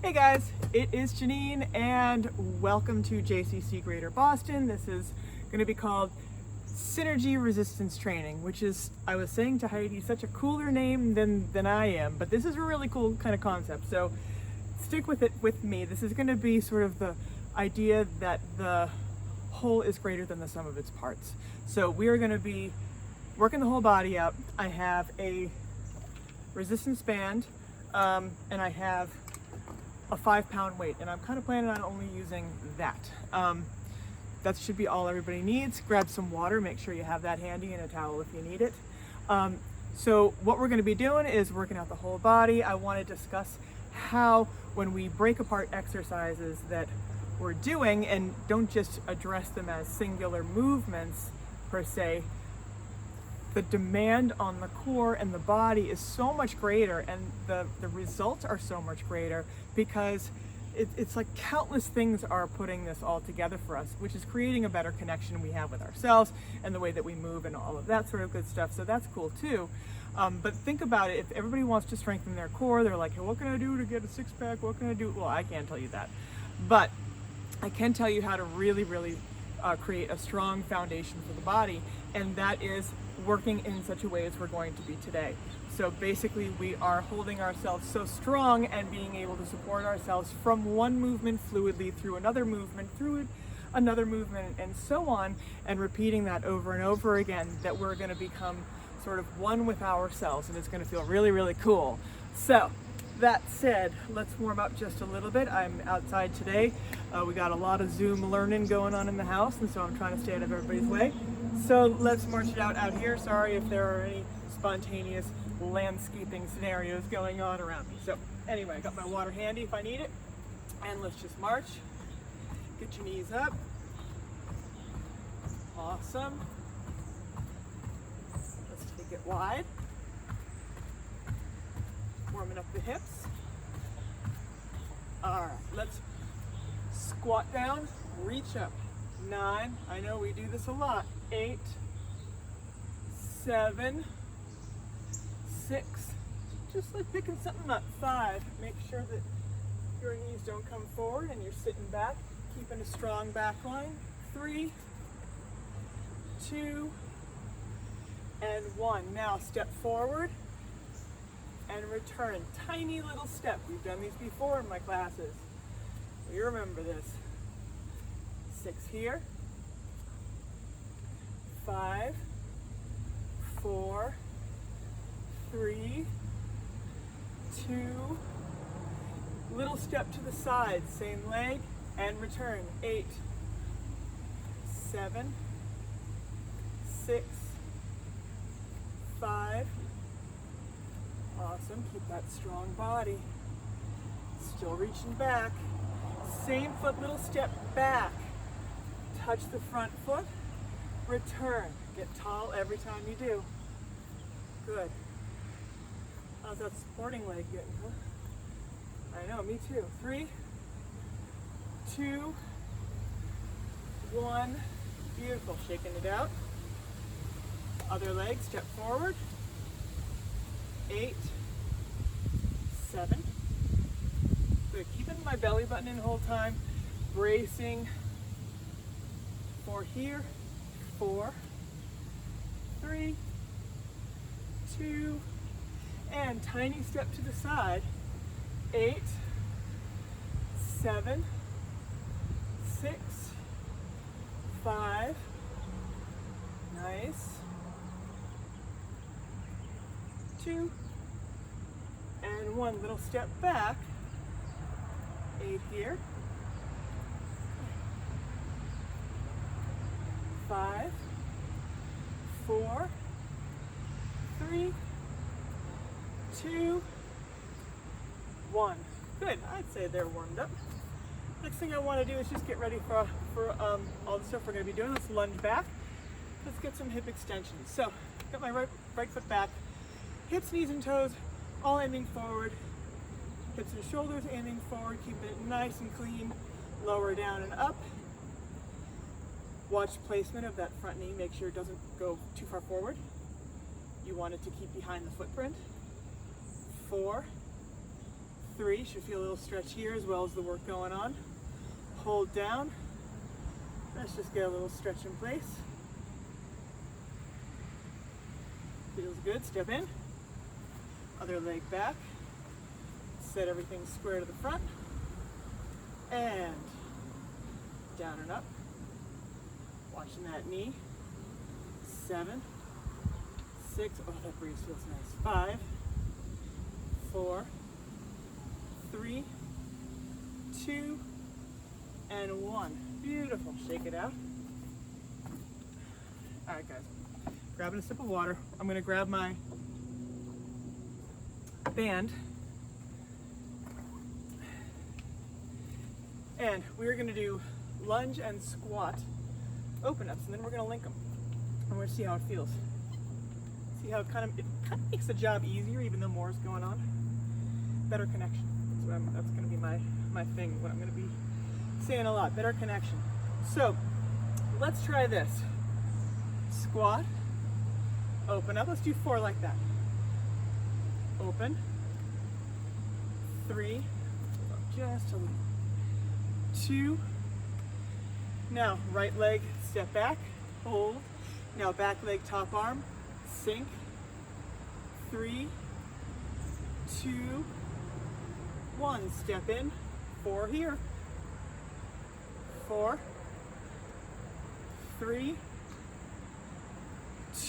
Hey guys, it is Jeannine and welcome to JCC Greater Boston. This is going to be called Synergy Resistance Training, which is, I was saying to Heidi, such a cooler name than I am, but this is a really cool kind of concept. So stick with it with me. This is going to be sort of the idea that the whole is greater than the sum of its parts. So we are going to be working the whole body out. I have a resistance band and I have a 5-pound weight, and I'm kind of planning on only using that. That should be all everybody needs. Grab some water, make sure you have that handy, and a towel if you need it. So what we're going to be doing is working out the whole body. I want to discuss how when we break apart exercises that we're doing and don't just address them as singular movements per se, the demand on the core and the body is so much greater, and the results are so much greater because it's like countless things are putting this all together for us, which is creating a better connection we have with ourselves and the way that we move and all of that sort of good stuff. So that's cool too. But think about it. If everybody wants to strengthen their core, they're like, hey, what can I do to get a six-pack? What can I do? Well, I can't tell you that. But I can tell you how to really create a strong foundation for the body, and that is working in such a way as we're going to be today. So basically we are holding ourselves so strong and being able to support ourselves from one movement fluidly through another movement, and so on, and repeating that over and over again, that we're going to become sort of one with ourselves, and it's going to feel really cool. So that said, let's warm up just a little bit. I'm outside today. We got a lot of Zoom learning going on in the house, and so I'm trying to stay out of everybody's way. So let's march it out here. Sorry if there are any spontaneous landscaping scenarios going on around me. So anyway, I got my water handy if I need it. And let's just march. Get your knees up. Awesome. Let's take it wide. Warming up the hips. All right, let's squat down, reach up. 9, I know we do this a lot. 8, 7, 6, just like picking something up. 5, make sure that your knees don't come forward and you're sitting back, keeping a strong back line. 3, 2, and 1. Now step forward and return. Tiny little step. We've done these before in my classes. You remember this. 6 here. 5, 4, 3, 2. Little step to the side, same leg, and return. 8, 7, 6, 5. Awesome, keep that strong body. Still reaching back. Same foot, little step back. Touch the front foot, return. Get tall every time you do. Good. How's that supporting leg getting, huh? I know, me too. 3, 2, 1. Beautiful, shaking it out. Other leg, step forward. 8, 7. Good, keeping my belly button in the whole time. Bracing for here. 4, 3, 2, and tiny step to the side. 8, 7, 6, 5. Nice. 2, and 1. Little step back. 8 here. 5, 4, 3, 2, 1. Good. I'd say they're warmed up. Next thing I want to do is just get ready for all the stuff we're going to be doing. Let's lunge back. Let's get some hip extensions. So, got my right foot back. Hips, knees, and toes all aiming forward. Hips and shoulders aiming forward. Keeping it nice and clean. Lower down and up. Watch placement of that front knee. Make sure it doesn't go too far forward. You want it to keep behind the footprint. 4, 3, should feel a little stretch here as well as the work going on. Hold down. Let's just get a little stretch in place. Feels good, step in. Other leg back. Set everything square to the front. And down and up. Watching that knee. 7, 6, oh that breeze feels nice. 5, 4, 3, 2, and 1. Beautiful. Shake it out. All right, guys. Grabbing a sip of water. I'm going to grab my band. And we're going to do lunge and squat open-ups, and then we're going to link them. And we're going to see how it feels. See how it kind of makes the job easier, even though more is going on. Better connection. That's going to be my thing, what I'm going to be saying a lot. Better connection. So, let's try this. Squat. Open up. Let's do 4 like that. Open. 3. Just a little. 2. Now, right leg, step back. Hold. Now, back leg, top arm. Sink. 3, 2, 1. Step in. 4 here. 4, 3,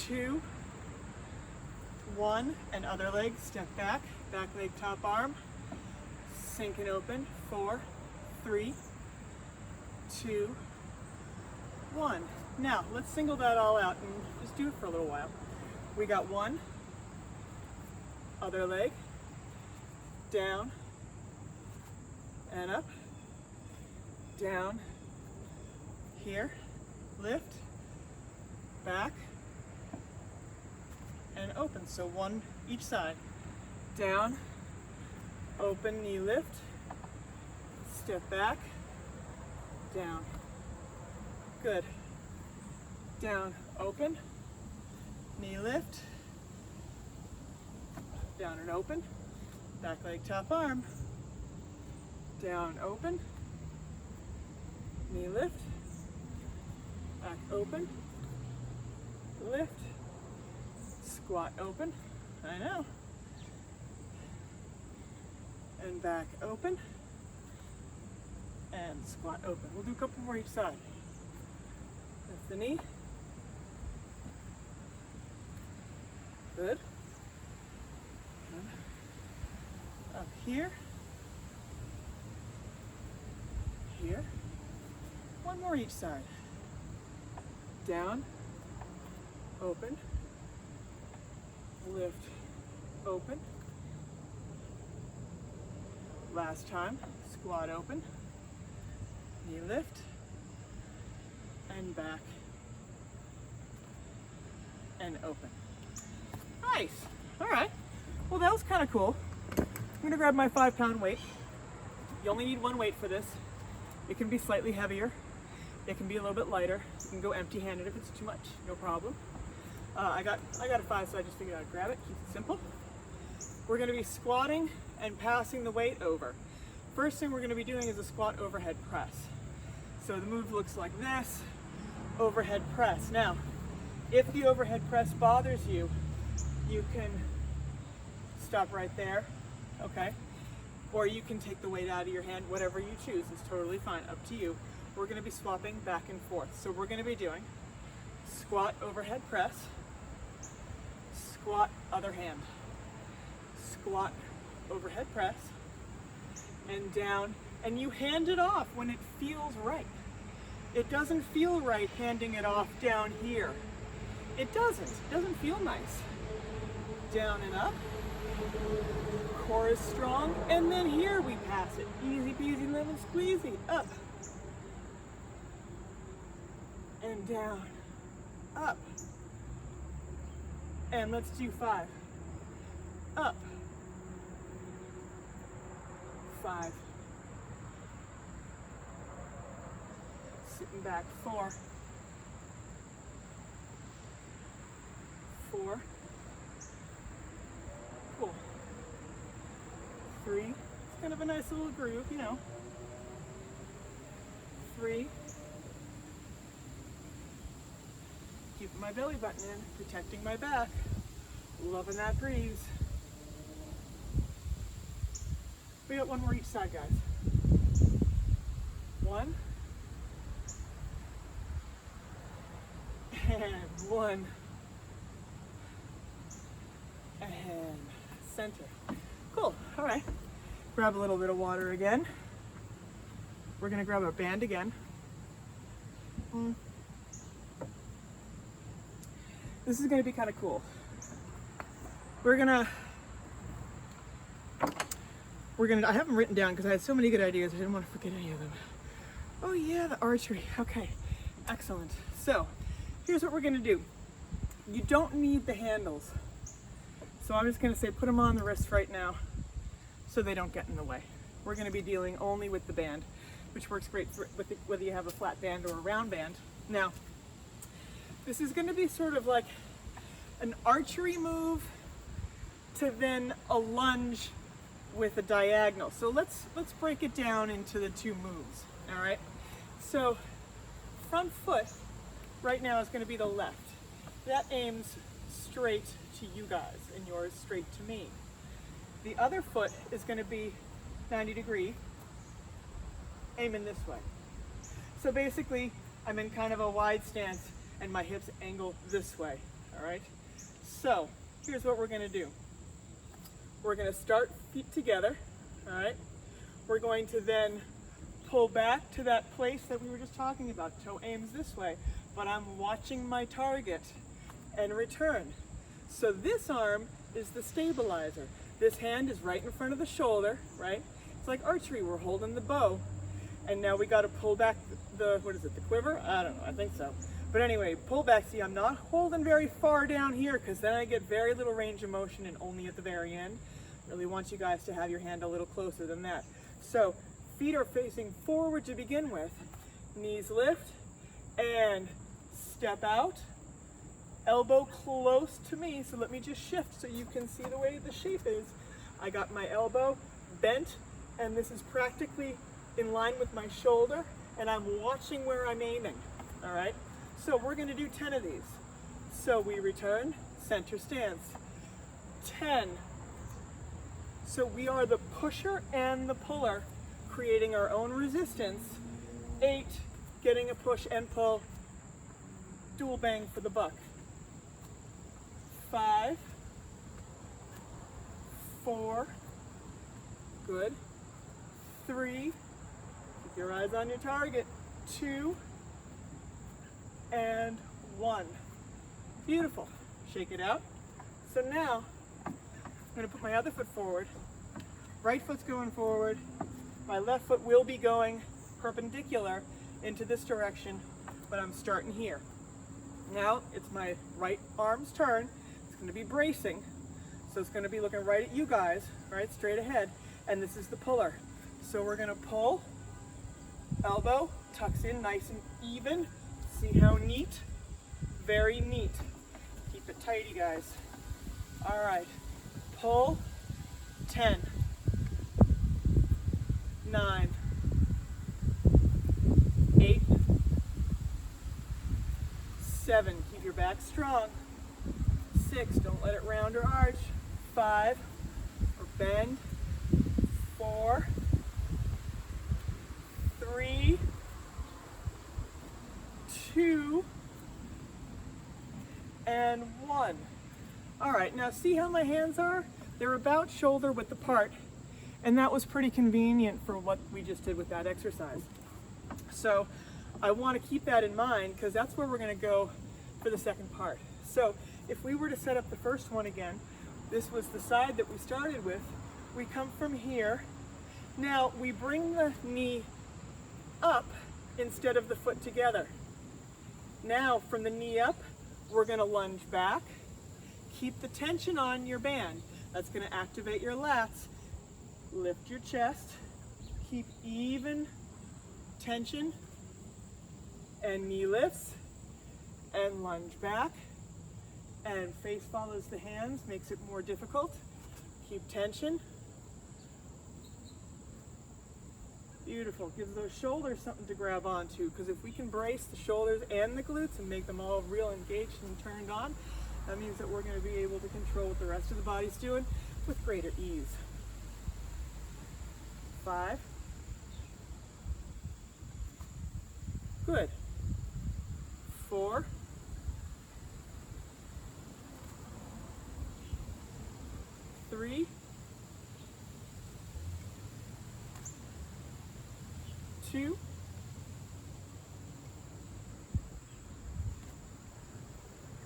2, 1. And other leg, step back. Back leg, top arm. Sink and open. 4, 3, 2, 1. Now, let's single that all out and just do it for a little while. We got 1. Other leg. Down. And up. Down. Here. Lift. Back. And open. So 1 each side. Down. Open, knee lift. Step back. Down. Good. Down, open. Knee lift. Down and open. Back leg, top arm. Down, open. Knee lift. Back open. Lift. Squat open. I know. And back open. And squat open. We'll do a couple more each side. That's the knee. Good. Up here. Here. 1 more each side. Down. Open. Lift. Open. Last time. Squat open. Knee lift. And back. And open. Nice. All right. Well, that was kind of cool. I'm going to grab my 5-pound weight. You only need 1 weight for this. It can be slightly heavier. It can be a little bit lighter. You can go empty-handed if it's too much. No problem. I got a 5, so I just figured I'd grab it. Keep it simple. We're going to be squatting and passing the weight over. First thing we're going to be doing is a squat overhead press. So the move looks like this. Overhead press. Now, if the overhead press bothers you, you can stop right there, okay? Or you can take the weight out of your hand, whatever you choose. It's totally fine, up to you. We're going to be swapping back and forth. So we're going to be doing squat overhead press, squat other hand, squat overhead press, and down, and you hand it off when it feels right. It doesn't feel right handing it off down here. It doesn't feel nice. Down and up. Core is strong, and then here we pass it. Easy peasy lemon squeezy. Up. And down. Up. And let's do 5. Up. 5. Sitting back. 4. 4. Cool. 3. kind of a nice little groove, you know. 3. Keeping my belly button in, protecting my back. Loving that breeze. We got one more each side, guys. 1. And 1. And center. Cool, all right. Grab a little bit of water again. We're gonna grab our band again. This is gonna be kind of cool. We're gonna, I have them written down because I had so many good ideas, I didn't want to forget any of them. Oh yeah, the archery, okay, excellent. So, here's what we're gonna do. You don't need the handles. So I'm just gonna say put them on the wrist right now so they don't get in the way. We're gonna be dealing only with the band, which works great for whether you have a flat band or a round band. Now, this is gonna be sort of like an archery move to then a lunge with a diagonal. So let's break it down into the 2 moves, all right? So front foot right now is gonna be the left. That aims straight to you guys and yours straight to me. The other foot is gonna be 90 degree, aiming this way. So basically, I'm in kind of a wide stance and my hips angle this way, all right? So here's what we're gonna do. We're gonna start feet together, all right? We're going to then pull back to that place that we were just talking about. Toe aims this way, but I'm watching my target and return. So this arm is the stabilizer. This hand is right in front of the shoulder, right? It's like archery, we're holding the bow. And now we gotta pull back the, what is it, the quiver? I don't know, I think so. But anyway, pull back. See, I'm not holding very far down here because then I get very little range of motion and only at the very end. Really want you guys to have your hand a little closer than that. So feet are facing forward to begin with. Knees lift and step out. Elbow close to me. So let me just shift so you can see the way the shape is. I got my elbow bent and this is practically in line with my shoulder and I'm watching where I'm aiming, all right? So we're gonna do 10 of these. So we return, center stance. 10. So we are the pusher and the puller, creating our own resistance. 8, getting a push and pull, dual bang for the buck. 5, 4, good. 3, keep your eyes on your target. 2, and 1. Beautiful. Shake it out. So now, I'm going to put my other foot forward. Right foot's going forward. My left foot will be going perpendicular into this direction, but I'm starting here. Now, it's my right arm's turn. It's going to be bracing. So it's going to be looking right at you guys, right, straight ahead. And this is the puller. So we're going to pull, elbow, tucks in nice and even. See how neat? Very neat. Keep it tighty, guys. All right, pull, 10, 9, 8, 7, keep your back strong. 6, don't let it round or arch. 5, or bend. 4, 3, 2, and 1. All right, now see how my hands are? They're about shoulder width apart, and that was pretty convenient for what we just did with that exercise. So I want to keep that in mind because that's where we're going to go for the second part. So if we were to set up the first one again, this was the side that we started with. We come from here. Now we bring the knee up instead of the foot together. Now from the knee up, we're going to lunge back. Keep the tension on your band. That's going to activate your lats. Lift your chest. Keep even tension. And knee lifts. And lunge back. And face follows the hands, makes it more difficult. Keep tension. Beautiful. Gives those shoulders something to grab onto, because if we can brace the shoulders and the glutes and make them all real engaged and turned on, that means that we're going to be able to control what the rest of the body's doing with greater ease. 5. Good. 4. 3. 2.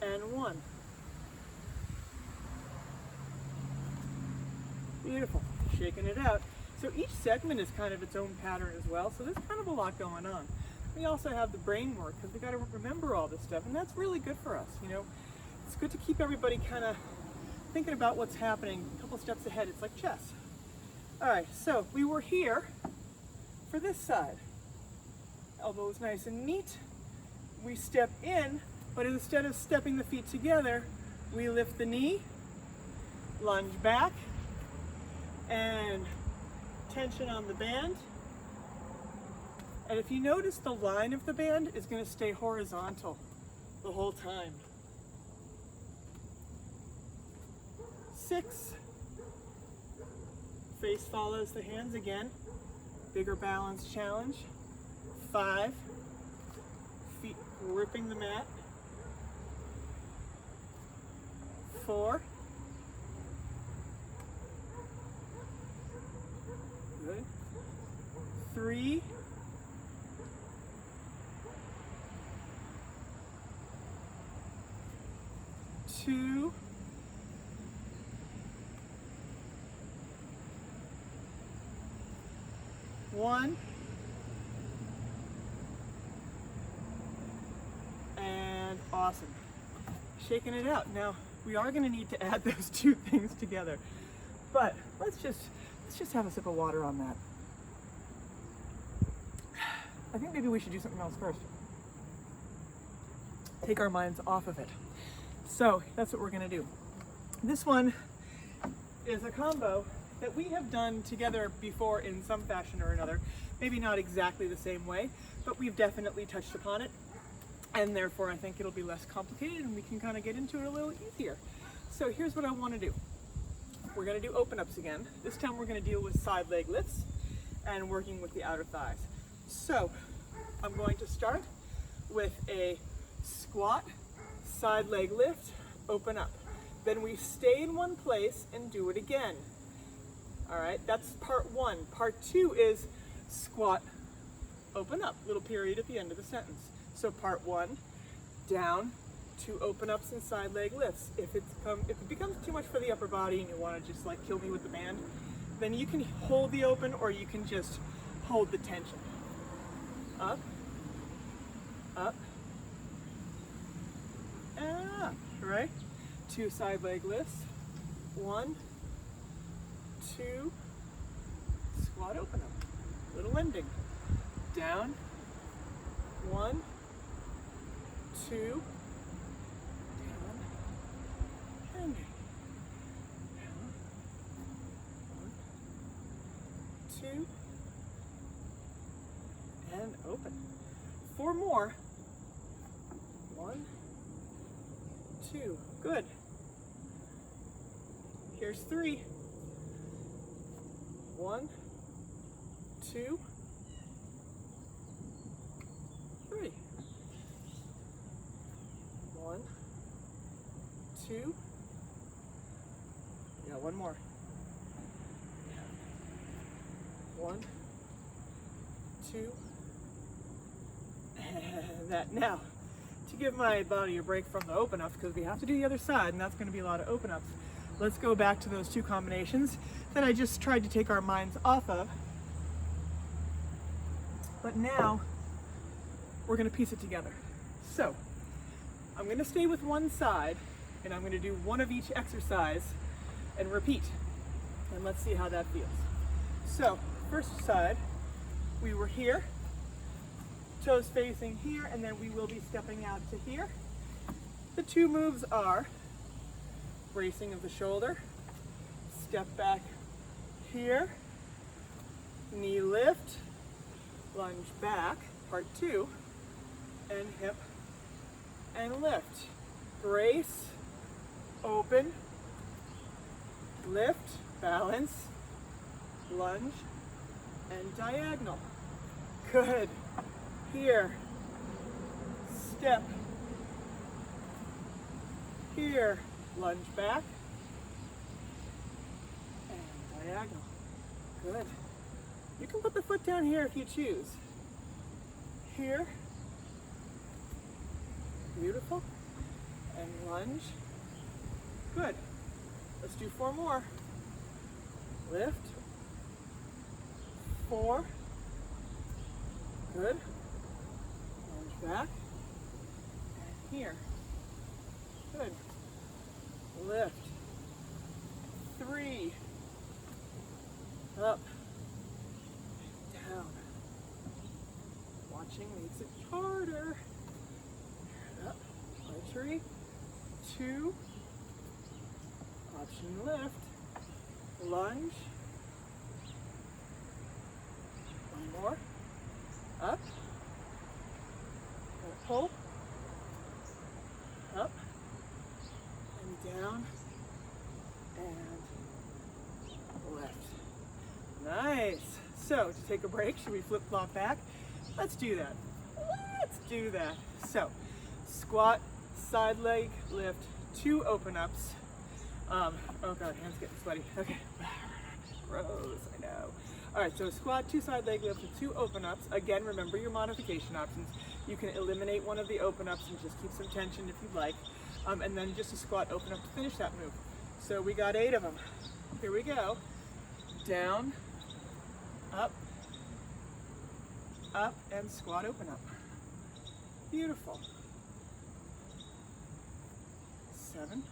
And 1. Beautiful. Shaking it out. So each segment is kind of its own pattern as well, so there's kind of a lot going on. We also have the brain work, because we got to remember all this stuff, and that's really good for us. You know, it's good to keep everybody kind of thinking about what's happening a couple steps ahead. It's like chess. All right, so we were here for this side. Elbows nice and neat. We step in, but instead of stepping the feet together, we lift the knee, lunge back, and tension on the band. And if you notice, the line of the band is going to stay horizontal the whole time. 6. Face follows the hands again. Bigger balance challenge. 5. Feet gripping the mat. 4. Good. 3. 2. 1. And awesome. Shaking it out. Now we are going to need to add those two things together, but let's just have a sip of water on that. I think maybe we should do something else first. Take our minds off of it. So that's what we're going to do. This one is a combo that we have done together before in some fashion or another. Maybe not exactly the same way, but we've definitely touched upon it. And therefore I think it'll be less complicated and we can kind of get into it a little easier. So here's what I want to do. We're going to do open ups again. This time we're going to deal with side leg lifts and working with the outer thighs. So I'm going to start with a squat, side leg lift, open up. Then we stay in one place and do it again. All right, that's part 1. Part 2 is squat, open up, little period at the end of the sentence. So part 1, down, 2 open ups and side leg lifts. If it becomes too much for the upper body and you want to just like kill me with the band, then you can hold the open or you can just hold the tension. Up, up, and up, right? 2 side leg lifts. 1, 2, squat open up, little ending. Down, 1, 2, down, ending. Down, 1, 2, and open. 4 more. 1, 2, good. Here's 3. 1, 2, 3. 1, 2. Yeah, 1 more. 1, 2. And that. Now, to give my body a break from the open ups, because we have to do the other side, and that's going to be a lot of open ups. Let's go back to those 2 combinations that I just tried to take our minds off of. But now we're going to piece it together. So I'm going to stay with one side and I'm going to do one of each exercise and repeat. And let's see how that feels. So first side, we were here, toes facing here, and then we will be stepping out to here. The 2 moves are bracing of the shoulder, step back here, knee lift, lunge back, part 2, and hip and lift. Brace, open, lift, balance, lunge, and diagonal. Good. Here, step. Here, lunge back, and diagonal. Good. You can put the foot down here if you choose. Here. Beautiful. And lunge. Good. Let's do 4 more. Lift. 4. Good. Lunge back. And here. Good. Lift. 3. Up. Down. Watching makes it harder. Up. Archery. 2. Option lift. Lunge. 1 more. Up. Pull. Up. And down. And lift. Nice. So, to take a break, should we flip-flop back? Let's do that. Let's do that. So, squat, side leg lift, 2 open-ups. Oh god, hands getting sweaty. Okay. Gross, I know. Alright, so squat, 2 side leg lifts, and 2 open-ups. Again, remember your modification options. You can eliminate one of the open-ups and just keep some tension if you'd like. And then just a squat open-up to finish that move. So we got 8 of them. Here we go. Down, up, up, and squat open-up. Beautiful. 7.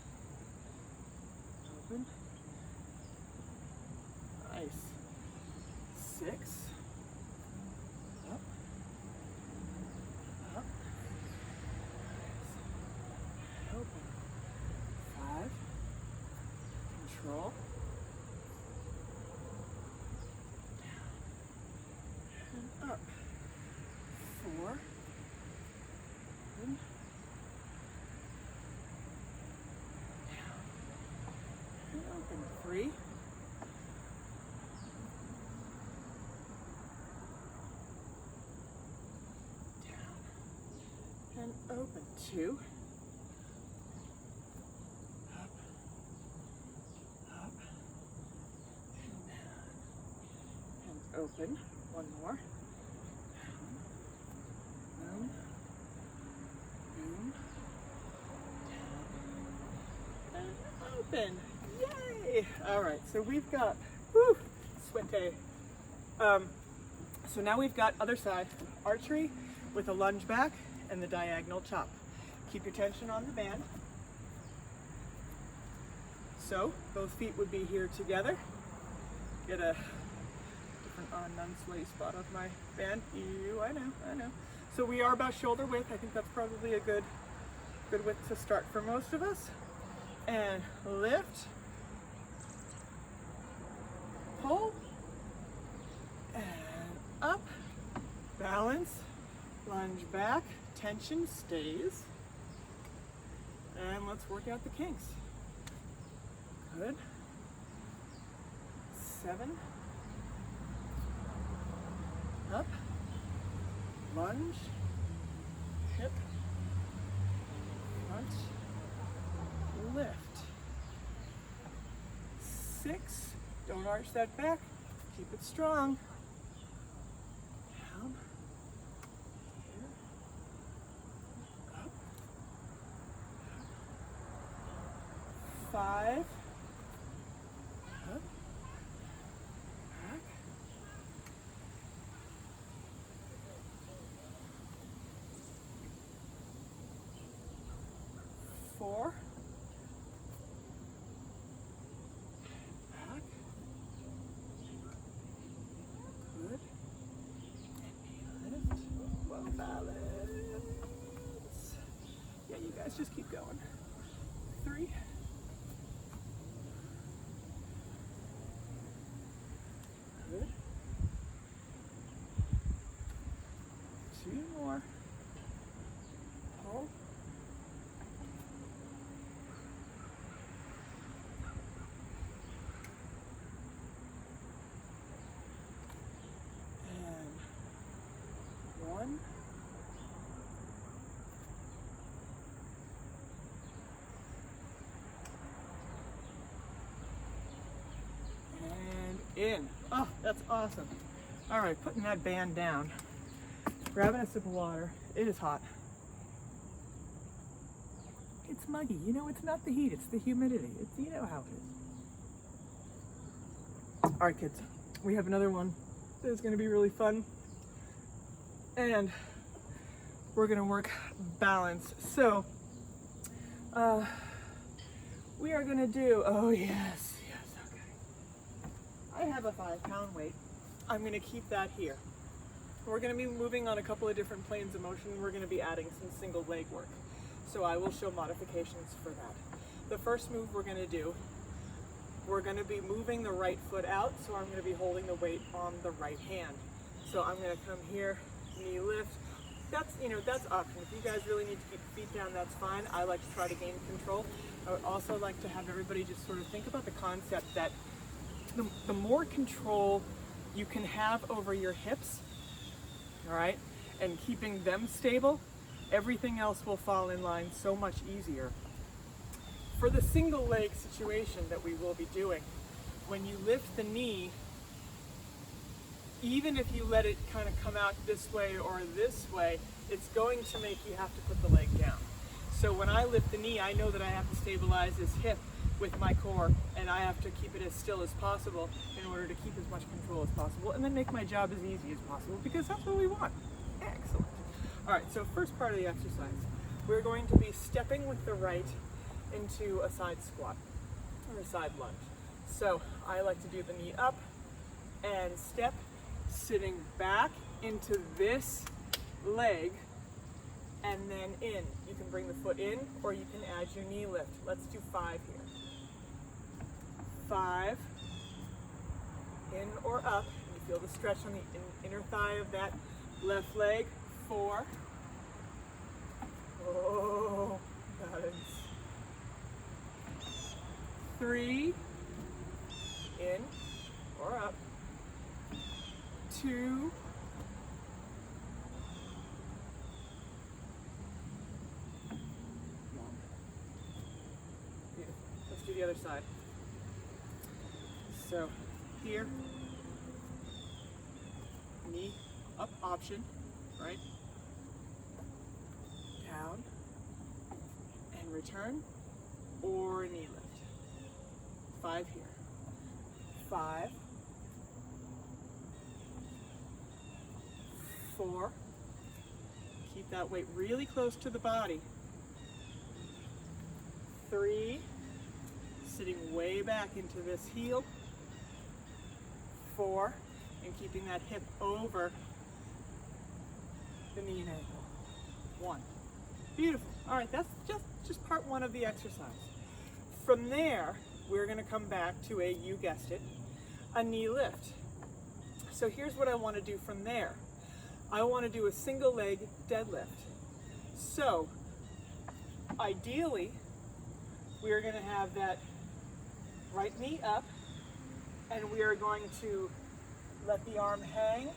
Open. Nice. 6. Up. Up. Nice. Open. 5. Control. Down. And up. 4. Open. Open. 3. Down. And open. 2. Up. Up. And down. And open. 1 more. Down. Boom. Down. And open. Yay! Alright, so we've got, whew, sweaty. So now we've got other side, archery with a lunge back and the diagonal chop. Keep your tension on the band. So both feet would be here together. Get a different non-sweaty spot of my band. Ew, I know. So we are about shoulder width. I think that's probably a good width to start for most of us. And lift. Pull, and up, balance, lunge back, tension stays, and let's work out the kinks. Good. 7, up, lunge, hip, front, lift. 6, don't arch that back, keep it strong. Down, here, up, 5, up, back, 4, just keep going. 3. Good. in. Oh, that's awesome. All right, putting that band down, grabbing a sip of water. It is hot. It's muggy. You know, it's not the heat, it's the humidity. You know how it is. All right, kids, we have another one that's gonna be really fun. And we're gonna work balance. So, we are gonna do, oh yes, okay. I have a 5-pound weight. I'm gonna keep that here. We're gonna be moving on a couple of different planes of motion. We're gonna be adding some single leg work. So I will show modifications for that. The first move we're gonna do, we're gonna be moving the right foot out, so I'm gonna be holding the weight on the right hand. So I'm gonna come here, knee lift. That's optional. If you guys really need to keep feet down, that's fine. I like to try to gain control. I would also like to have everybody just sort of think about the concept that the more control you can have over your hips, all right, and keeping them stable, everything else will fall in line so much easier. For the single leg situation that we will be doing, when you lift the knee, even if you let it kind of come out this way or this way, it's going to make you have to put the leg down. So when I lift the knee, I know that I have to stabilize this hip with my core, and I have to keep it as still as possible in order to keep as much control as possible, and then make my job as easy as possible, because that's what we want. Excellent. All right, so first part of the exercise, we're going to be stepping with the right into a side squat or a side lunge. So I like to do the knee up and step, sitting back into this leg and then in. You can bring the foot in or you can add your knee lift. Let's do 5 here. 5, in or up. You feel the stretch on the inner thigh of that left leg. 4. Oh, balance. 3, in or up. 2, beautiful. Let's do the other side. So here, knee up option, right? Down and return, or knee lift. 5 here. 5, 4, keep that weight really close to the body. 3, sitting way back into this heel. 4, and keeping that hip over the knee and ankle. 1. Beautiful. All right, that's just part 1 of the exercise. From there, we're going to come back to you guessed it, a knee lift. So here's what I want to do from there. I want to do a single leg deadlift. So ideally, we are going to have that right knee up, and we are going to let the arm hang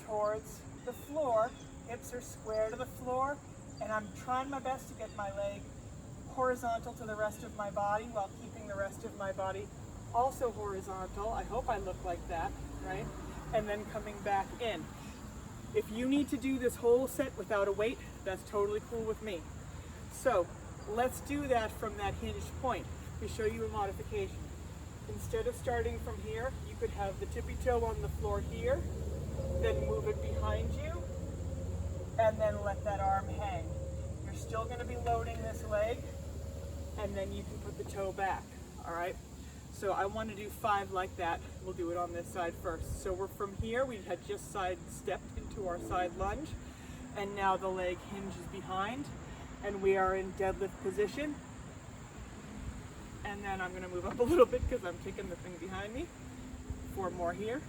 towards the floor. Hips are square to the floor, and I'm trying my best to get my leg horizontal to the rest of my body while keeping the rest of my body also horizontal. I hope I look like that, right? And then coming back in. If you need to do this whole set without a weight, that's totally cool with me. So let's do that from that hinged point. We show you a modification. Instead of starting from here, you could have the tippy toe on the floor here, then move it behind you, and then let that arm hang. You're still going to be loading this leg, and then you can put the toe back, all right? So I want to do 5 like that. We'll do it on this side first. So we're from here, we had just side stepped into our side lunge, and now the leg hinges behind, and we are in deadlift position. And then I'm going to move up a little bit because I'm kicking the thing behind me. 4 more here.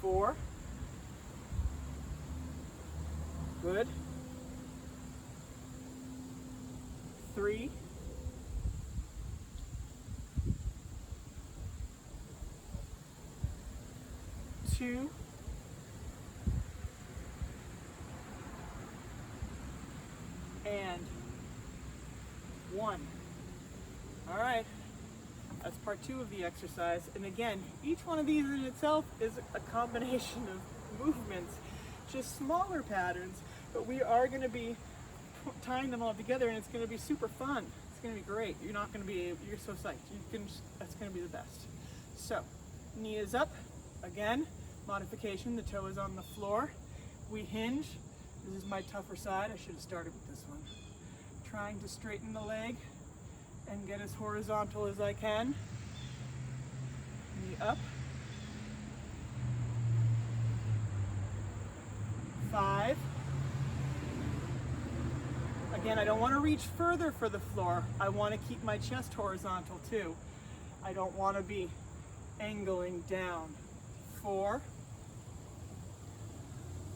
4. Good. 3. 2. And 1. All right. That's part 2 of the exercise. And again, each one of these in itself is a combination of movements, just smaller patterns, but we are going to be tying them all together, and it's going to be super fun. It's going to be great. You're not going to be, you're so psyched. That's going to be the best. So, knee is up. Again, modification, the toe is on the floor. We hinge. This is my tougher side. I should have started with this one. Trying to straighten the leg and get as horizontal as I can. Knee up. 5. Again, I don't want to reach further for the floor. I want to keep my chest horizontal too. I don't want to be angling down. 4.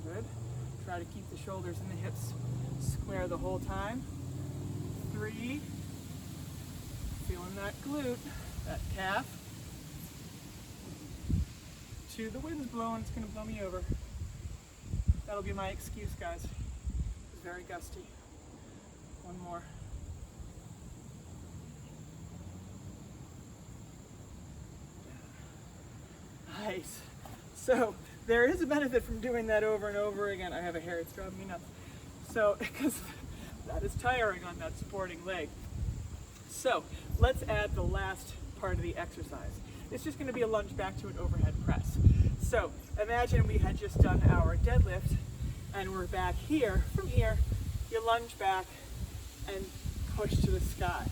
Good. Try to keep the shoulders and the hips square the whole time. 3. Feeling that glute, that calf. 2. The wind's blowing, it's going to blow me over. That'll be my excuse, guys. It's very gusty. 1 more. Nice. So there is a benefit from doing that over and over again. I have a hair, it's driving me nuts. So, because that is tiring on that sporting leg. So let's add the last part of the exercise. It's just going to be a lunge back to an overhead press. So imagine we had just done our deadlift and we're back here. From here, you lunge back and push to the sky.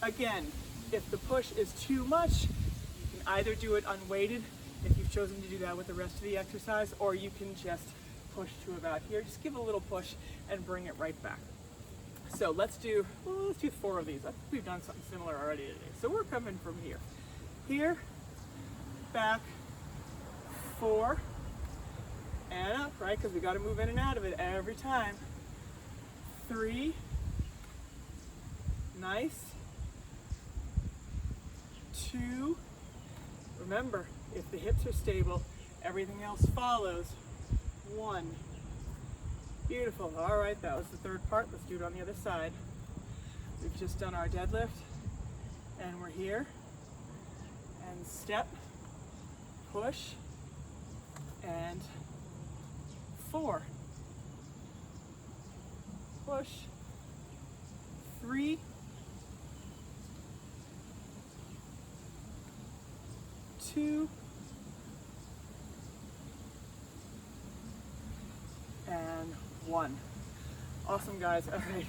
Again, if the push is too much, you can either do it unweighted if you've chosen to do that with the rest of the exercise, or you can just push to about here. Just give it a little push and bring it right back. So let's do 4 of these. I think we've done something similar already today. So we're coming from here. Here, back, 4, and up, right? Because we got to move in and out of it every time. 3, nice. 2, remember, if the hips are stable, everything else follows. 1, beautiful. All right, that was the 3rd part. Let's do it on the other side. We've just done our deadlift, and we're here, and step, push, and 4, push, 3, 2, and 1. Awesome, guys. All right,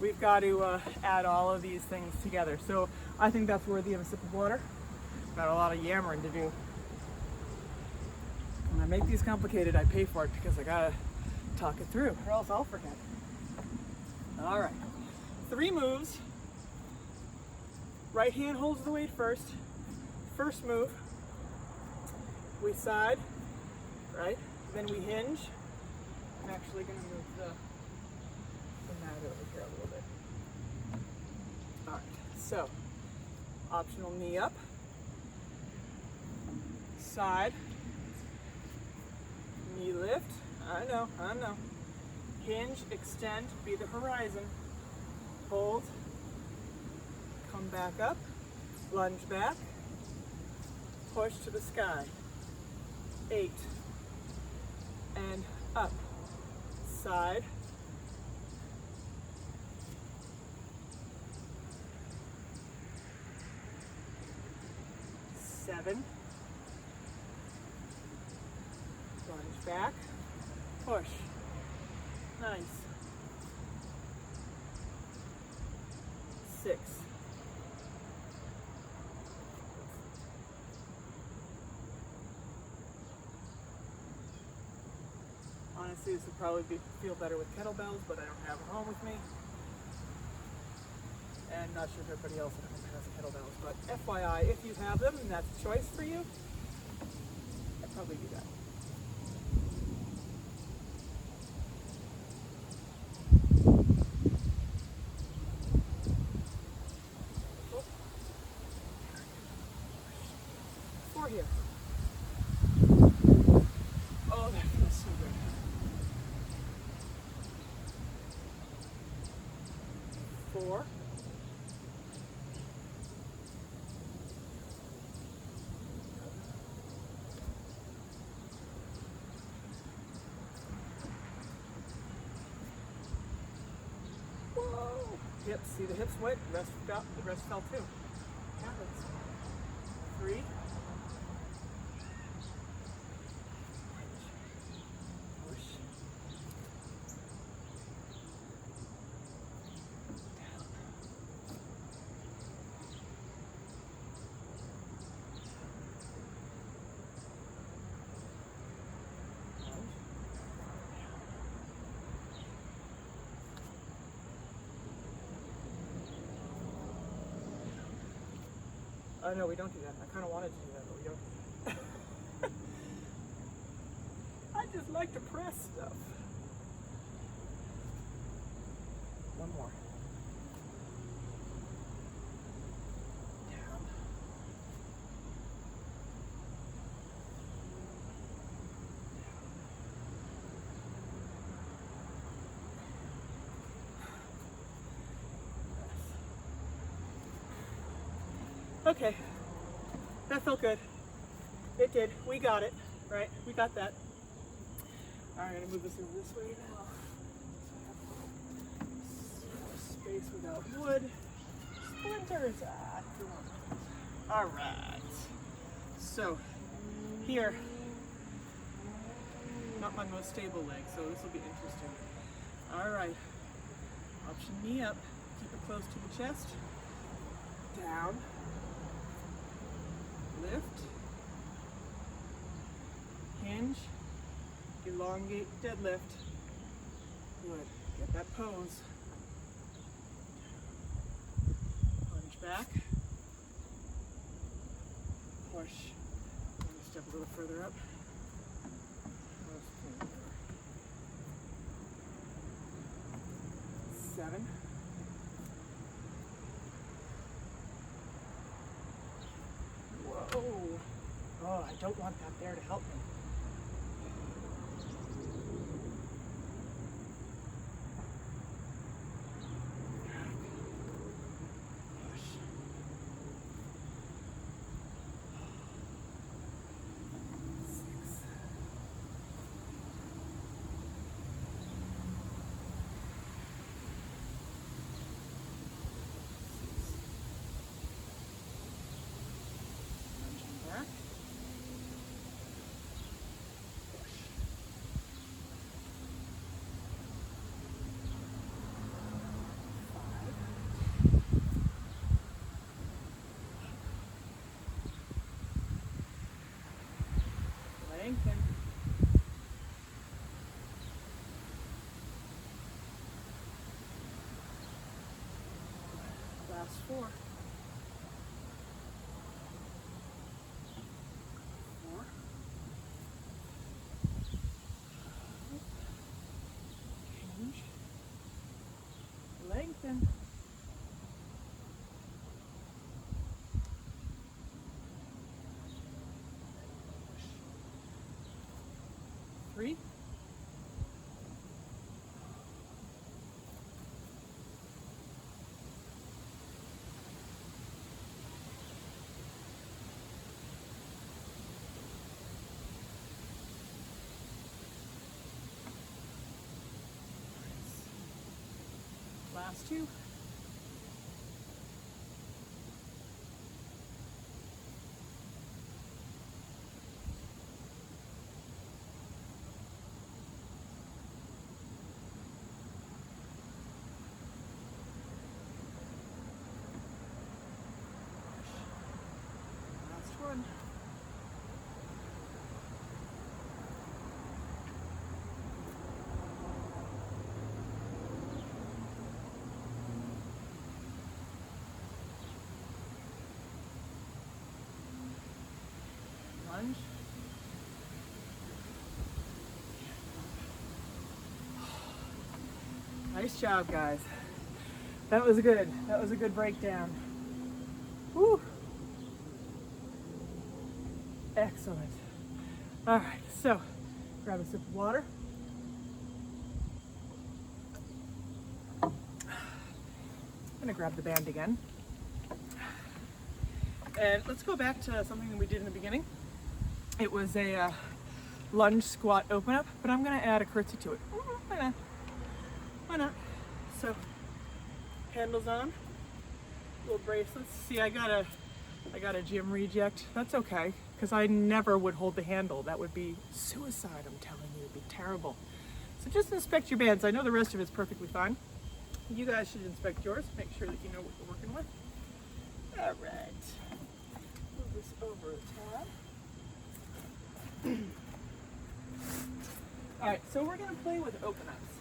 we've got to add all of these things together. So I think that's worthy of a sip of water. Got a lot of yammering to do. When I make these complicated, I pay for it because I gotta talk it through, or else I'll forget. All right, 3 moves. Right hand holds the weight first. First move, we side, right? Then we hinge. I'm actually going to move the mat over here a little bit. All right, so optional knee up, side, knee lift. I know. Hinge, extend, be the horizon. Hold, come back up, lunge back, push to the sky. 8, and up, side, 7, lunge back, push, nice, 6, honestly, this would probably feel better with kettlebells, but I don't have them home with me. And not sure if everybody else at home has kettlebells, but FYI, if you have them and that's a choice for you, I'd probably do that. Oh. 4 here. Oh, that feels so good. 4, hips. See the hips went, the rest fell too. Happens. 3. Push. Oh no, we don't do that. I kind of wanted to do that, but we don't. I just like to press stuff. One more. Down. Okay, that felt good. It did. We got it, right? We got that. All right, I'm gonna move this over this way now. Space without wood. Splinters. All right. So here, not my most stable leg, so this will be interesting. All right. Option knee up. Keep it close to the chest. Down. Lift, hinge, elongate deadlift. Good. Get that pose. Lunge back. Push. Step a little further up. 7. Oh, I don't want that there to help me. Push. 6. Back. Lengthen. Last 4. 4. Hinge. Lengthen. 3. Last 2. Last 1. Lunge. Nice job, guys. That was good. That was a good breakdown. Woo! Excellent. All right, so grab a sip of water. I'm gonna grab the band again. And let's go back to something that we did in the beginning. It was a lunge squat open up, but I'm gonna add a curtsy to it. Why not? Why not? So Handles on, little bracelets. See, I got a gym reject. That's okay, because I never would hold the handle. That would be suicide, I'm telling you. It'd be terrible. So just inspect your bands. I know the rest of it's perfectly fine. You guys should inspect yours. Make sure that you know what you're working with. All right. Move this over a tab. All right, so we're going to play with open-ups.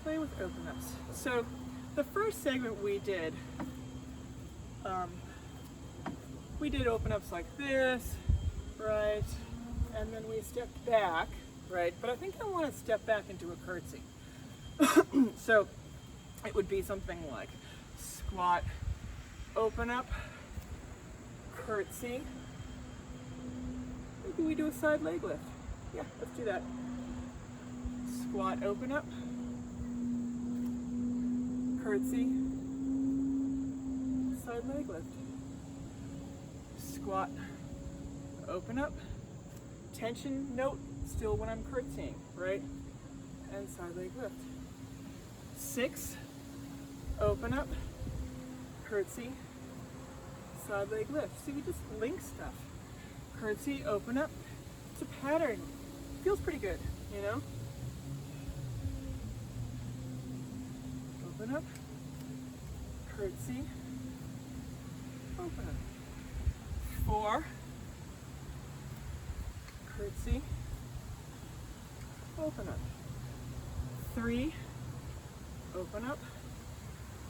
Play with open-ups. So the first segment we did open-ups like this, right? And then we stepped back, right? But I think I want to step back into a curtsy. So it would be something like squat, open up, curtsy. Maybe we do a side leg lift. Yeah, let's do that. Squat, open up, curtsy, side leg lift. Squat, open up, tension note still when I'm curtsying, right? And side leg lift. 6, open up, curtsy, side leg lift. See, we just link stuff. Curtsy, open up. It's a pattern. Feels pretty good, you know? Open up, curtsy, open up. 4, curtsy, open up. 3, open up,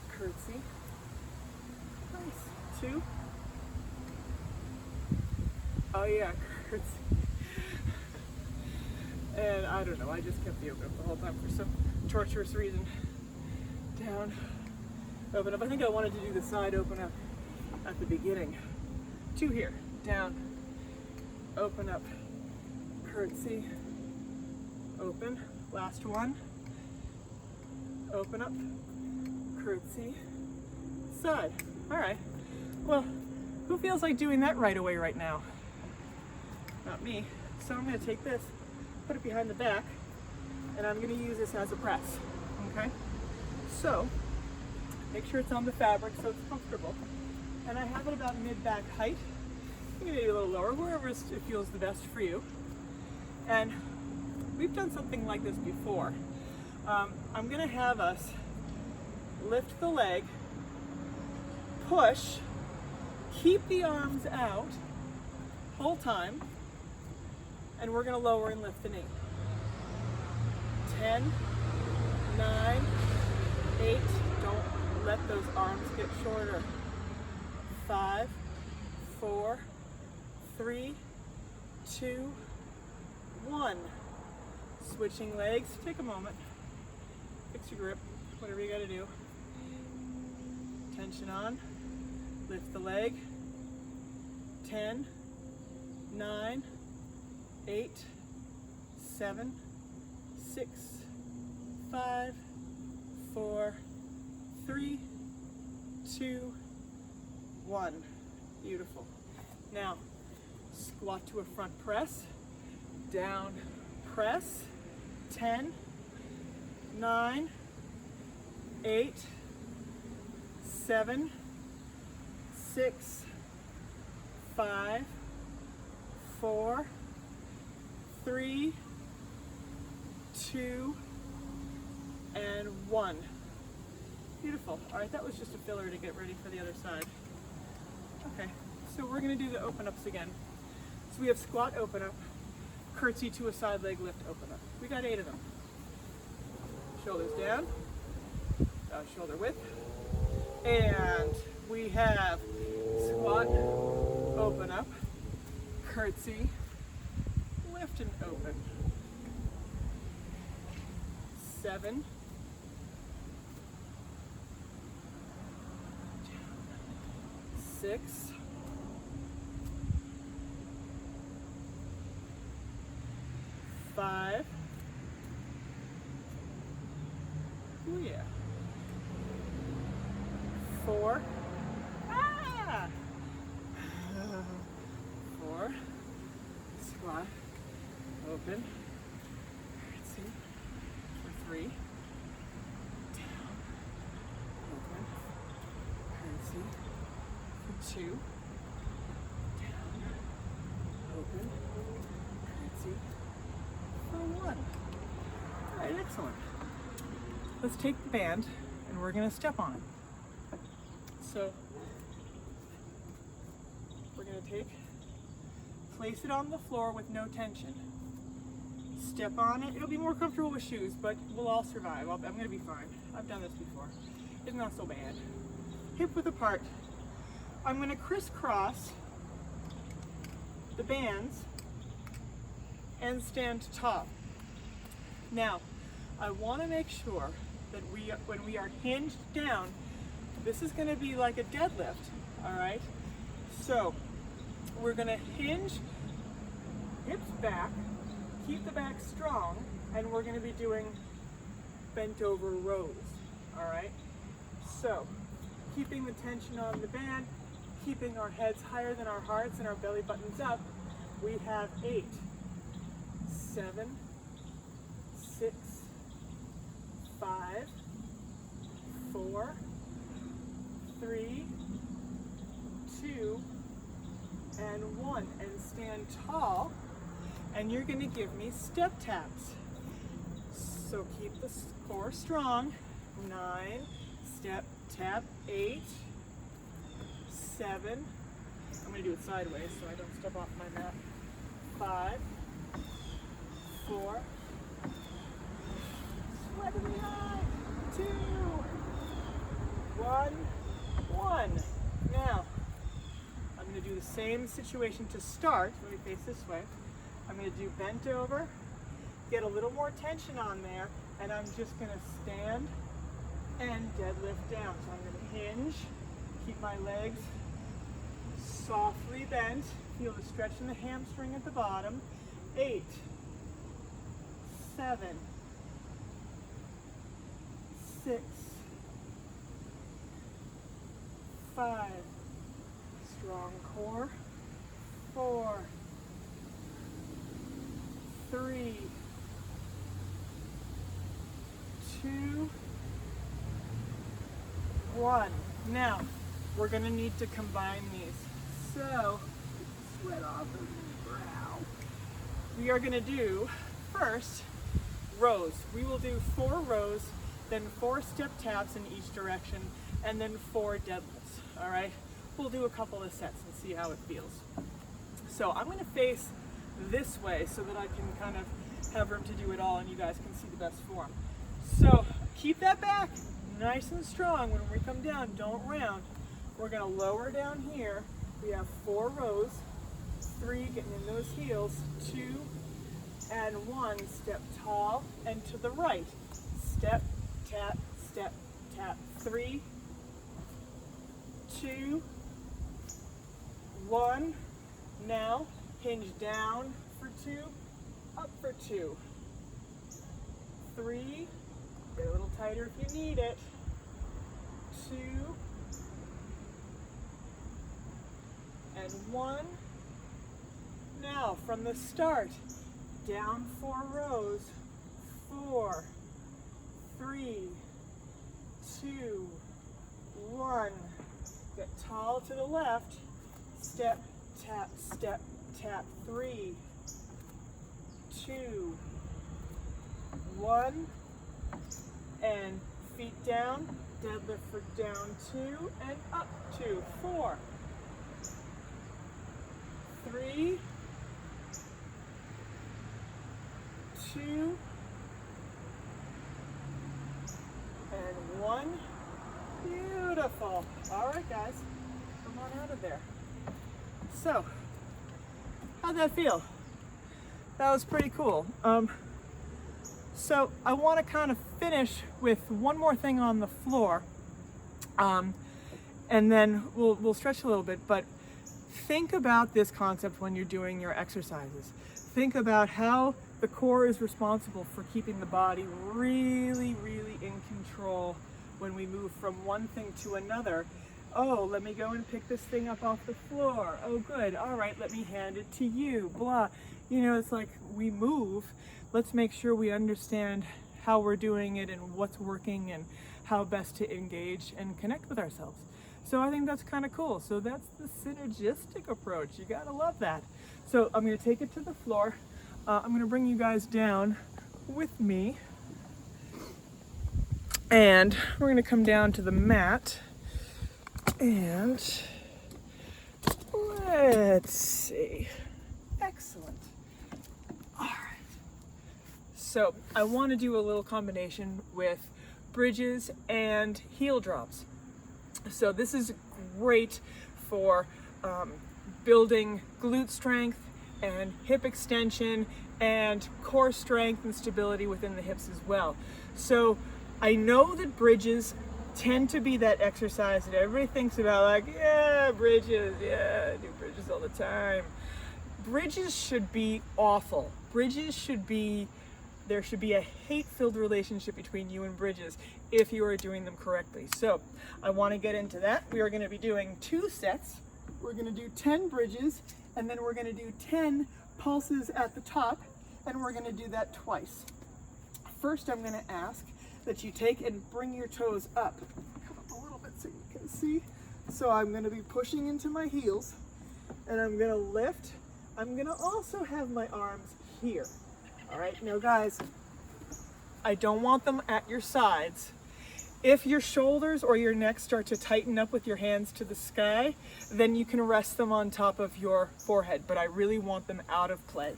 curtsy, nice. 2, oh yeah, curtsy. And I don't know, I just kept the open up the whole time for some torturous reason. Down, open up. I think I wanted to do the side open up at the beginning. 2 here, down, open up, curtsy, open. Last one, open up, curtsy, side. All right, well, who feels like doing that right away right now? Not me. So I'm gonna take this, put it behind the back, and I'm gonna use this as a press, okay? So, make sure it's on the fabric so it's comfortable. And I have it about mid-back height. You can maybe a little lower, wherever it feels the best for you. And we've done something like this before. I'm gonna have us lift the leg, push, keep the arms out, whole time, and we're gonna lower and lift the knee. 10, 9, 8, don't let those arms get shorter. 5, 4, 3, 2, 1. Switching legs, take a moment. Fix your grip, whatever you gotta do. Tension on, lift the leg. 10, 9, 8, 7, 6, 5, 4, 3, 2, 1. Beautiful. Now, squat to a front press, down press. 10, 9, 8, 7, 6, 5, 4, 3, 2, and 1. Beautiful. All right, that was just a filler to get ready for the other side. Okay, so we're gonna do the open ups again. So we have squat, open up, curtsy to a side leg lift, open up. We got 8 of them. Shoulders down, shoulder width. And we have squat, open up, curtsy, lift and open. 7, 6, 5, oh yeah, 4, 4, squat, open, curtsy, for 3, 2, down, open, curtsy, for 1. All right, excellent. Let's take the band and we're gonna step on it. So we're gonna place it on the floor with no tension. Step on it. It'll be more comfortable with shoes, but we'll all survive. I'm gonna be fine. I've done this before. It's not so bad. Hip width apart. I'm gonna crisscross the bands and stand tall. Now, I wanna make sure that when we are hinged down, this is gonna be like a deadlift, all right? So, we're gonna hinge, hips back, keep the back strong, and we're gonna be doing bent over rows, all right? So, keeping the tension on the band, keeping our heads higher than our hearts and our belly buttons up, we have 8, 7, 6, 5, 4, 3, 2, and 1, and stand tall, and you're going to give me step taps. So keep the core strong. 9, step tap, 8, 7, I'm going to do it sideways so I don't step off my mat, 5, 4, sweat in the eye, 2, 1. Now, I'm going to do the same situation to start. Let me face this way. I'm going to do bent over, get a little more tension on there, and I'm just going to stand and deadlift down. So I'm going to hinge, keep my legs softly bent, feel the stretch in the hamstring at the bottom. 8, 7, 6, 5, strong core, 4, 3, 2, 1. Now, we're going to need to combine these. So, sweat off of my brow. We are going to do, first, rows. We will do 4 rows, then 4 step taps in each direction, and then 4 deadlifts, all right? We'll do a couple of sets and see how it feels. So I'm going to face this way so that I can kind of have room to do it all and you guys can see the best form. So keep that back nice and strong. When we come down, don't round. We're going to lower down here. We have 4 rows, 3 getting in those heels, 2 and 1, step tall and to the right. Step, tap, 3, 2, 1. Now hinge down for 2, up for 2, 3, get a little tighter if you need it, 2, and 1. Now from the start, down 4 rows, 4, 3, 2, 1. Get tall to the left, step, tap, 3, 2, 1, and feet down, deadlift for down 2 and up 2, 4, 3, 2, and 1. Beautiful. All right, guys, come on out of there. So, how'd that feel? That was pretty cool. So I want to kind of finish with one more thing on the floor, and then we'll stretch a little bit. But think about this concept when you're doing your exercises. Think about how the core is responsible for keeping the body really, really in control when we move from one thing to another. Oh, let me go and pick this thing up off the floor. Oh, good. All right, let me hand it to you. Blah. You know, it's like we move. Let's make sure we understand how we're doing it and what's working and how best to engage and connect with ourselves. So I think that's kind of cool. So that's the synergistic approach. You gotta love that. So I'm gonna take it to the floor. I'm gonna bring you guys down with me. And we're gonna come down to the mat. And let's see. Excellent. All right. So I want to do a little combination with bridges and heel drops. So this is great for building glute strength and hip extension and core strength and stability within the hips as well. So I know that bridges tend to be that exercise that everybody thinks about, like, yeah, bridges, yeah, I do bridges all the time. Bridges should be awful. Bridges should be, there should be a hate-filled relationship between you and bridges if you are doing them correctly. So I want to get into that. We are going to be doing 2 sets. We're going to do 10 bridges, and then we're going to do 10 pulses at the top, and we're going to do that twice. First, I'm going to ask that you take and bring your toes up. Come up a little bit so you can see. So I'm going to be pushing into my heels, and I'm going to lift. I'm going to also have my arms here. All right, now guys, I don't want them at your sides. If your shoulders or your neck start to tighten up with your hands to the sky, then you can rest them on top of your forehead, but I really want them out of play.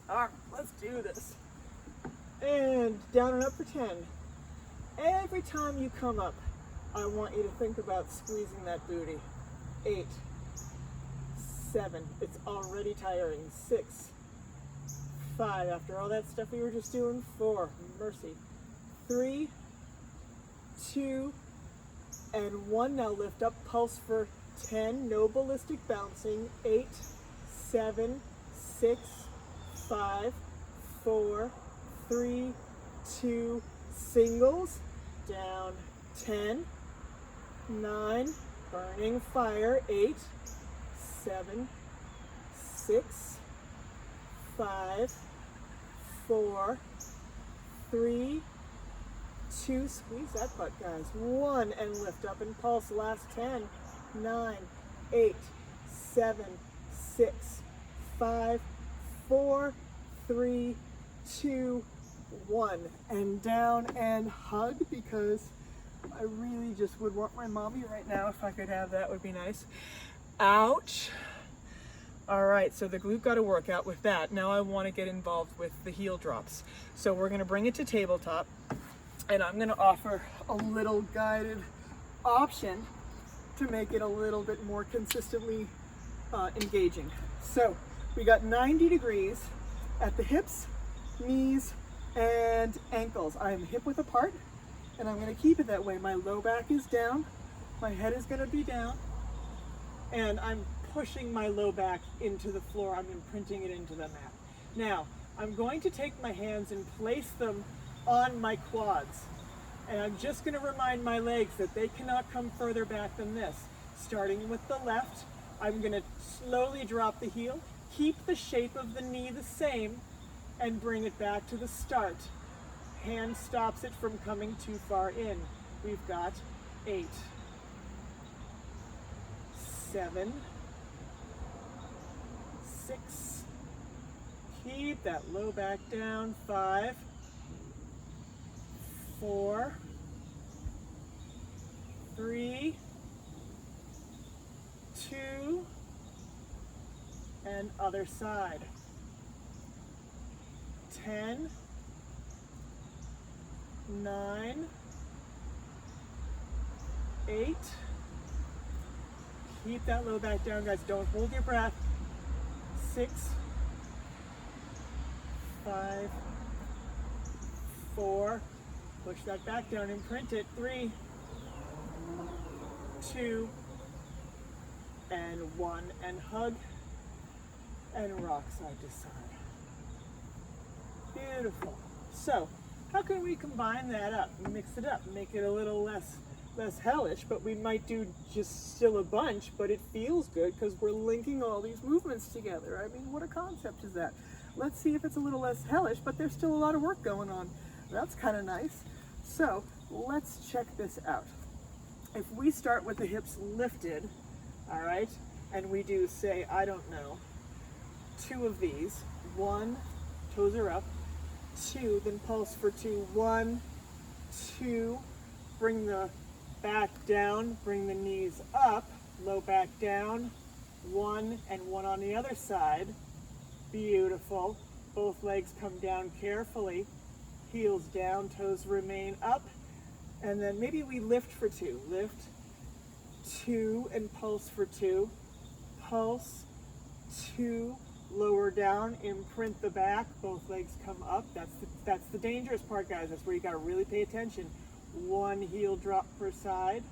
All right, let's do this. And down and up for 10. Every time you come up, I want you to think about squeezing that booty. 8, 7, it's already tiring. 6, 5, after all that stuff we were just doing. 4, mercy. 3, 2, and 1. Now lift up, pulse for 10, no ballistic bouncing. 8, 7, 6, 5, 4, 3, 2, singles, down. 10, 9, burning fire. 8, 7, 6, 5, 4, 3, 2, squeeze that butt, guys. 1, and lift up and pulse. Last 10, 9, 8, 7, 6, 5, 4, 3, 2, 1, and down and hug, because I really just would want my mommy right now. If I could have that, would be nice. Ouch. All right, so the glute got to work out with that. Now I want to get involved with the heel drops. So we're going to bring it to tabletop, and I'm going to offer a little guided option to make it a little bit more consistently engaging. So we got 90 degrees at the hips, knees, and ankles. I am hip width apart, and I'm going to keep it that way. My low back is down, my head is going to be down, and I'm pushing my low back into the floor. I'm imprinting it into the mat. Now, I'm going to take my hands and place them on my quads, and I'm just going to remind my legs that they cannot come further back than this. Starting with the left, I'm going to slowly drop the heel, keep the shape of the knee the same, and bring it back to the start. Hand stops it from coming too far in. We've got 8, 7, 6, keep that low back down. 5, 4, 3, 2, and other side. 10, 9, 8. Keep that low back down, guys. Don't hold your breath. 6, 5, 4. Push that back down, imprint it. 3, 2, and 1. And hug and rock side to side. Beautiful. So, how can we combine that up, mix it up, make it a little less hellish, but we might do just still a bunch, but it feels good because we're linking all these movements together. I mean, what a concept is that? Let's see if it's a little less hellish, but there's still a lot of work going on. That's kind of nice. So, let's check this out. if we start with the hips lifted, all right, and we do, say, I don't know, 2 of these, 1, toes are up, 2, then pulse for 2, 1, 2, bring the back down, bring the knees up, low back down, 1 and 1 on the other side, beautiful, both legs come down carefully, heels down, toes remain up, and then maybe we lift for 2, lift, 2 and pulse for 2, pulse, 2, lower down, imprint the back, both legs come up. That's the dangerous part, guys. That's where you got to really pay attention. 1 heel drop per side,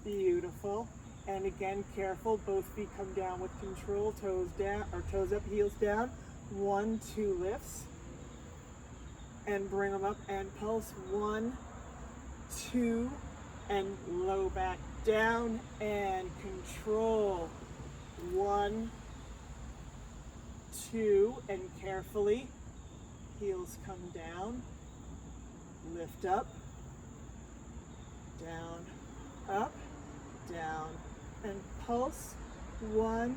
beautiful, and again careful, both feet come down with control, toes down or toes up, heels down, 1, 2 lifts, and bring them up and pulse, 1, 2, and low back down and control, 1, 2, and carefully, heels come down, lift up, down, up, down, and pulse, 1,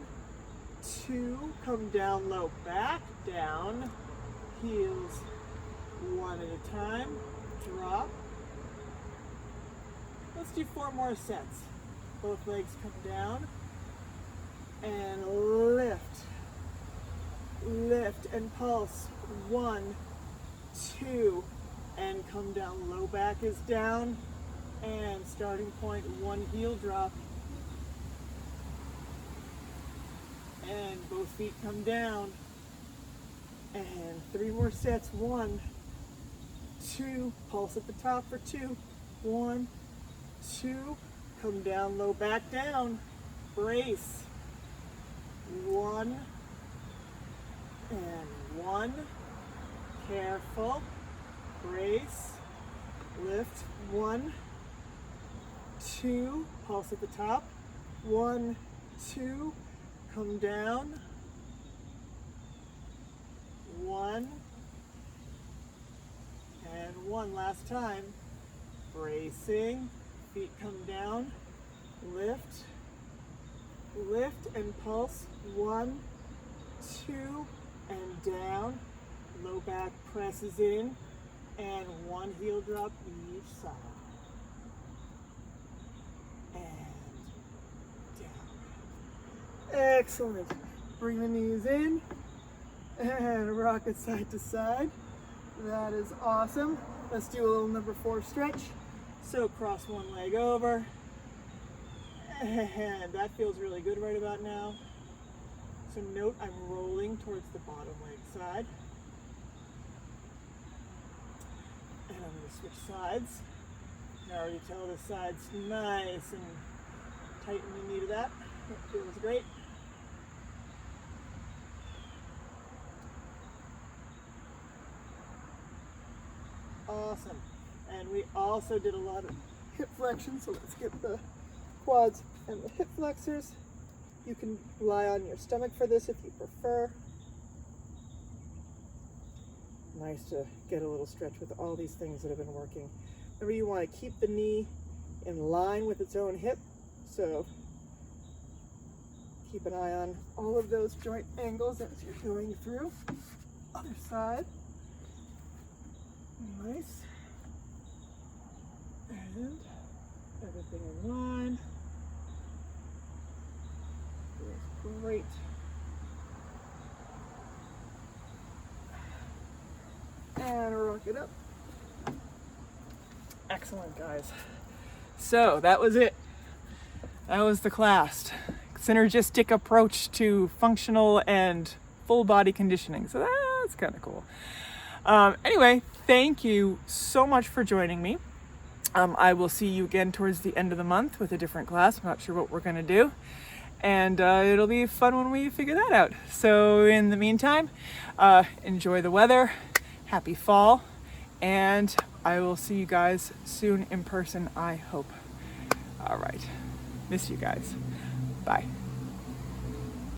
2, come down low, back, down, heels, 1 at a time, drop. Let's do 4 more sets. Both legs come down, and lift. Lift and pulse, 1, 2, and come down, low back is down, and starting point, 1 heel drop, and both feet come down, and 3 more sets, 1, 2, pulse at the top for 2, 1, 2, come down, low back down, brace, 1, and 1, careful, brace, lift, 1, 2, pulse at the top, 1, 2, come down, 1, and 1 last time, bracing, feet come down, lift, lift and pulse, 1, 2, and down, low back presses in, and 1 heel drop each side, and down. Excellent. Bring the knees in, and rock it side to side. That is awesome. Let's do a little number 4 stretch. So cross 1 leg over, and that feels really good right about now. So note I'm rolling towards the bottom leg side. And I'm going to switch sides. I already tell the side's nice and tighten the knee to that. That feels great. Awesome. And we also did a lot of hip flexion, so let's get the quads and the hip flexors. You can lie on your stomach for this if you prefer. Nice to get a little stretch with all these things that have been working. Remember, you want to keep the knee in line with its own hip, so keep an eye on all of those joint angles as you're going through. Other side. Nice. And everything in line. Feels great. And rock it up. Excellent, guys. So that was it. That was the class. Synergistic approach to functional and full body conditioning. So that's kind of cool. Anyway, thank you so much for joining me. I will see you again towards the end of the month with a different class. I'm not sure what we're going to do. And it'll be fun when we figure that out. So in the meantime, enjoy the weather. Happy fall. And I will see you guys soon in person, I hope. All right. Miss you guys. Bye.